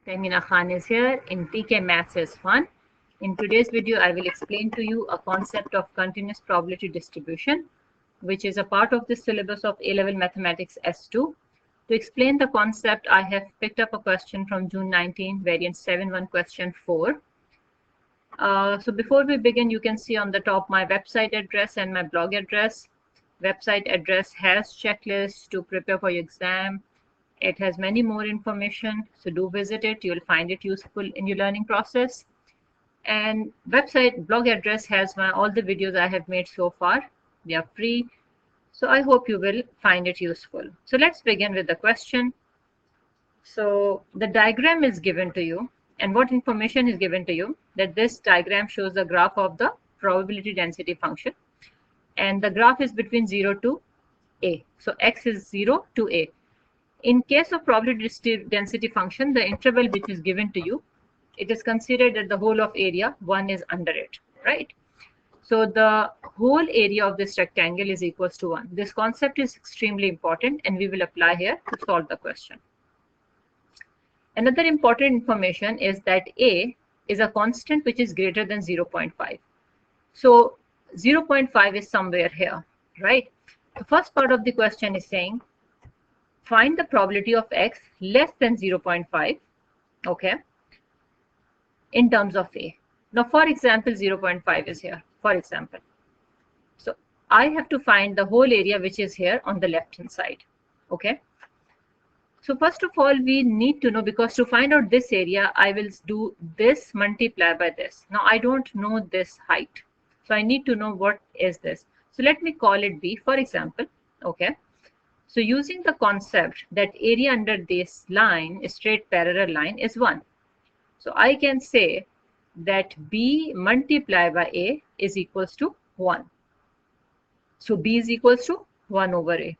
Tamina Khan is here in TKMaths is fun. In today's video, I will explain to you a concept of continuous probability distribution, which is a part of the syllabus of A-level mathematics S2. To explain the concept, I have picked up a question from June 19, variant 7.1 question 4. So before we begin, you can see on the top my website address and my blog address. Website address has checklists to prepare for your exam. It has many more information, so do visit it. You'll find it useful in your learning process. And website blog address has all the videos I have made so far. They are free, so I hope you will find it useful. So let's begin with the question. So the diagram is given to you, and what information is given to you? That this diagram shows the graph of the probability density function, and the graph is between 0 to a. So x is 0 to a. In case of probability density function, the interval which is given to you, it is considered that the whole of area 1 is under it, right? So the whole area of this rectangle is equals to 1. This concept is extremely important, and we will apply here to solve the question. Another important information is that a is a constant which is greater than 0.5. So 0.5 is somewhere here, right? The first part of the question is saying, find the probability of x less than 0.5, okay, in terms of a. Now, for example, 0.5 is here, for example. So I have to find the whole area which is here on the left-hand side, okay. So first of all, we need to know, because to find out this area, I will do this multiply by this. Now, I don't know this height, so I need to know what is this. So let me call it b, for example, okay. So using the concept that area under this line, a straight parallel line, is 1. So I can say that b multiplied by a is equals to 1. So b is equals to 1 over a.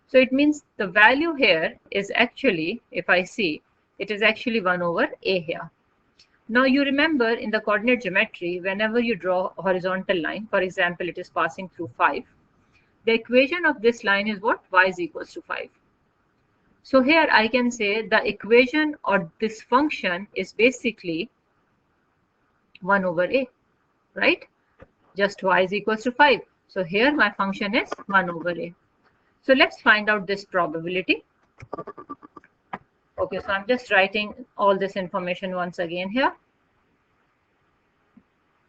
So it means the value here is actually, if I see, it is actually 1 over a here. Now you remember in the coordinate geometry, whenever you draw a horizontal line, for example, it is passing through 5, the equation of this line is what? Y is equals to 5. So here I can say the equation or this function is basically 1 over a, right? Just y is equals to 5. So here my function is 1 over a. So let's find out this probability. Okay, so I'm just writing all this information once again here.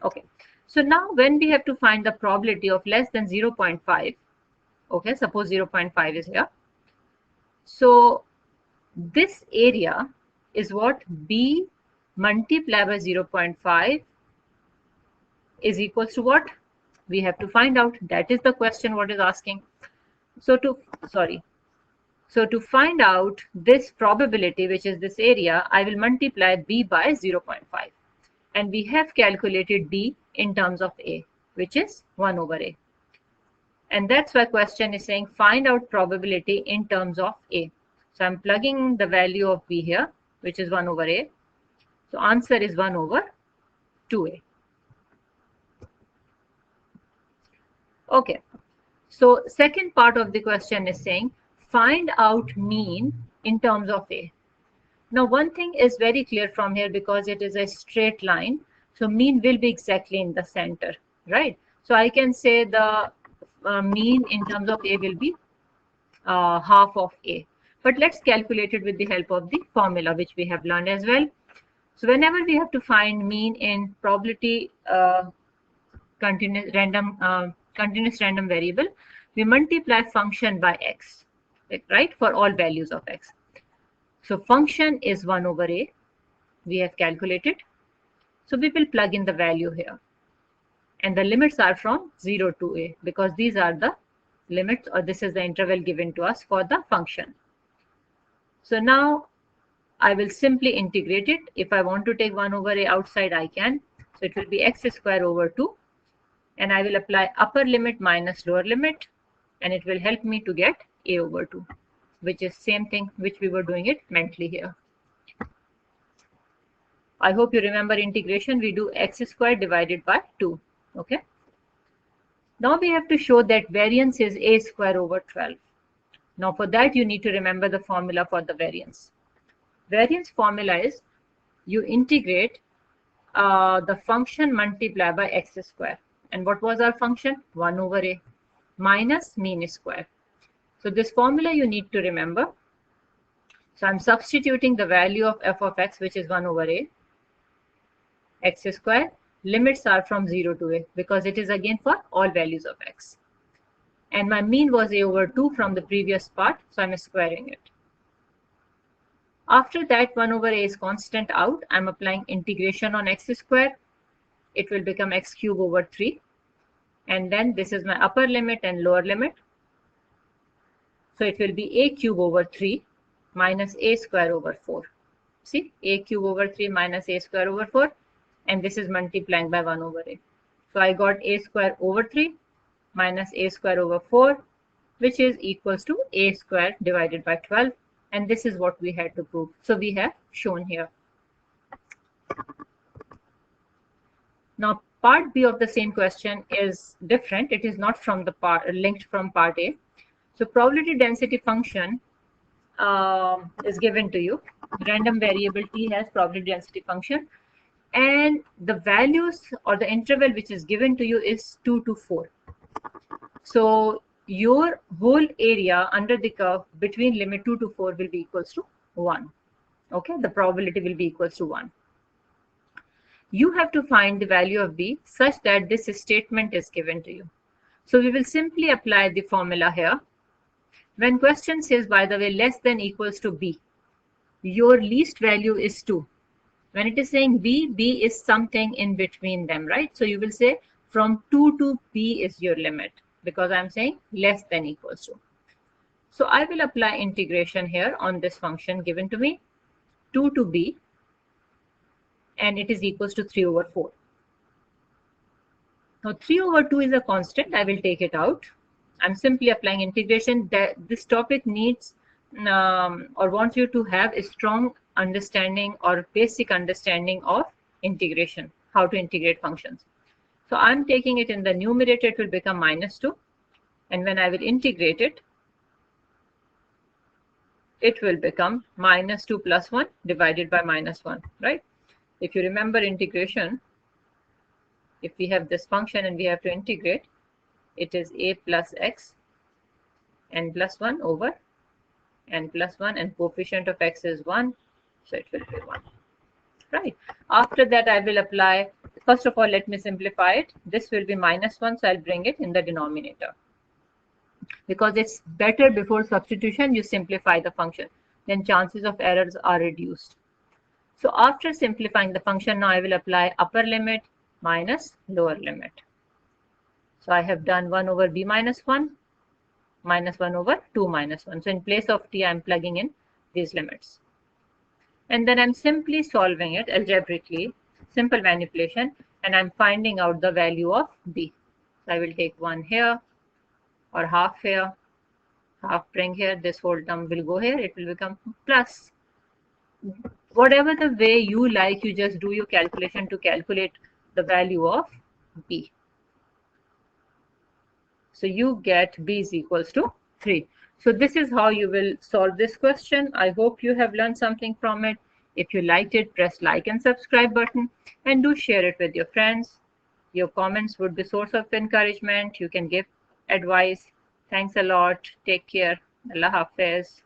Okay, so now when we have to find the probability of less than 0.5, okay, suppose 0.5 is here. So this area is what? B multiplied by 0.5 is equals to what? We have to find out. That is the question what is asking. So to find out this probability, which is this area, I will multiply b by 0.5. And we have calculated d in terms of a, which is 1 over a. And that's why question is saying find out probability in terms of a. So I'm plugging the value of b here, which is 1 over a. So answer is 1 over 2a. Okay. So second part of the question is saying find out mean in terms of a. Now one thing is very clear from here, because it is a straight line. So mean will be exactly in the center, right? So I can say the mean in terms of a will be half of a. But let's calculate it with the help of the formula which we have learned as well. So whenever we have to find mean in probability continuous random variable, we multiply function by x, right, for all values of x. So function is 1 over a, we have calculated. So we will plug in the value here. And the limits are from 0 to a, because these are the limits, or this is the interval given to us for the function. So now I will simply integrate it. If I want to take 1 over a outside, I can. So it will be x square over 2. And I will apply upper limit minus lower limit. And it will help me to get a over 2, which is same thing which we were doing it mentally here. I hope you remember integration. We do x squared divided by 2. Okay. Now we have to show that variance is a square over 12. Now for that you need to remember the formula for the variance. Variance formula is you integrate the function multiplied by x square. And what was our function? 1 over a minus mean square. So this formula you need to remember. So I'm substituting the value of f of x, which is 1 over a x square. Limits are from 0 to a because it is again for all values of x. And my mean was a over 2 from the previous part, so I'm squaring it. After that, 1 over a is constant out. I'm applying integration on x square. It will become x cube over 3. And then this is my upper limit and lower limit. So it will be a cube over 3 minus a square over 4. See, a cube over 3 minus a square over 4. And this is multiplying by 1 over a. So I got a square over 3 minus a square over 4, which is equals to a square divided by 12. And this is what we had to prove. So we have shown here. Now, part B of the same question is different. It is not from the part linked from part A. So probability density function is given to you. Random variable t has probability density function. And the values or the interval which is given to you is 2 to 4. So your whole area under the curve between limit 2 to 4 will be equals to 1. Okay, the probability will be equals to 1. You have to find the value of b such that this statement is given to you. So we will simply apply the formula here. When question says, by the way, less than equals to b, your least value is 2. When it is saying b, b is something in between them, right? So you will say from 2 to b is your limit because I'm saying less than equals to. So I will apply integration here on this function given to me, 2 to b, and it is equals to 3 over 4. Now 3 over 2 is a constant. I will take it out. I'm simply applying integration. This topic needs or wants you to have a strong understanding or basic understanding of integration, how to integrate functions. So I'm taking it in the numerator, it will become minus 2. And when I will integrate it, it will become minus 2 plus 1 divided by minus 1, right? If you remember integration, if we have this function and we have to integrate, it is a plus x n plus 1 over n plus 1, and coefficient of x is 1, so it will be 1, right? After that, I will apply, first of all, let me simplify it. This will be minus 1, so I'll bring it in the denominator. Because it's better before substitution, you simplify the function. Then chances of errors are reduced. So after simplifying the function, now I will apply upper limit minus lower limit. So I have done 1 over b minus 1, minus 1 over 2 minus 1. So in place of t, I'm plugging in these limits. And then I'm simply solving it algebraically, simple manipulation, and I'm finding out the value of b. So I will take 1 here, or half here, half bring here, this whole term will go here, it will become plus. Whatever the way you like, you just do your calculation to calculate the value of b. So you get b is equals to 3. So this is how you will solve this question. I hope you have learned something from it. If you liked it, press like and subscribe button, and do share it with your friends. Your comments would be source of encouragement. You can give advice. Thanks a lot. Take care. Allah Hafiz.